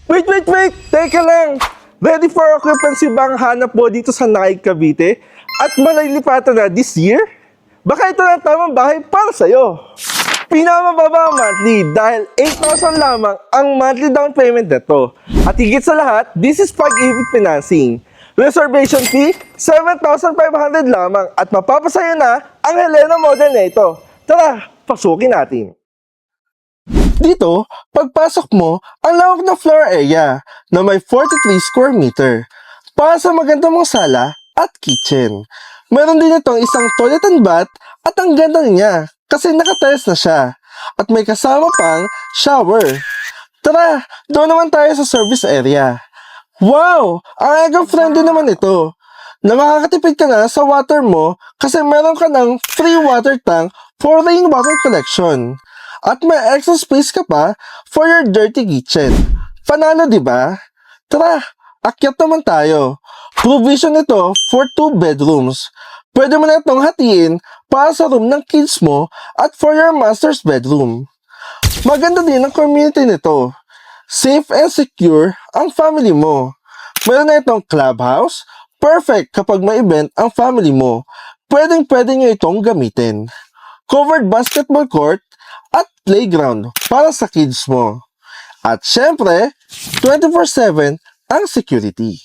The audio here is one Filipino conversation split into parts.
Wait! Teka lang! Ready for occupancy ba ang hanap mo dito sa Naik, Cavite? At malilipatan na this year? Baka ito na ang tamang bahay para sa'yo. Pinamababa ang monthly dahil 8,000 lamang ang monthly down payment nito. At higit sa lahat, this is pag-ibig financing. Reservation fee, 7,500 lamang at mapapasayo na ang Helena model na ito. Tara, pasukin natin. Dito, pagpasok mo, ang lawak na floor area na may 43 square meter para sa maganda mong sala at kitchen. Meron din itong isang toilet and bath at ang ganda niya kasi nakatiles na siya at may kasama pang shower. Tara, doon naman tayo sa service area. Wow! Ang eco-friendly naman ito na makakatipid ka na sa water mo kasi meron ka ng free water tank for rainwater collection. At may extra space ka pa for your dirty kitchen. Panalo, di ba? Tara, akyat naman tayo. Provision ito for 2 bedrooms. Pwede mo na itong hatiin para sa room ng kids mo at for your master's bedroom. Maganda din ang community nito. Safe and secure ang family mo. Meron na itong clubhouse. Perfect kapag may event ang family mo. Pwede nyo itong gamitin. Covered basketball court at playground para sa kids mo. At syempre, 24/7 ang security.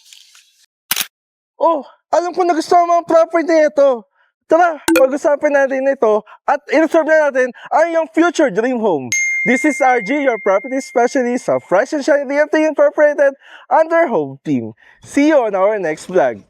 Oh, alam ko na gusto mo ang property nito. Tara, pag-usapan natin ito at i-reserve na natin ang iyong future dream home. This is RG, your property specialist of Fresh and Shiny Realty Incorporated under Home Team. See you on our next vlog.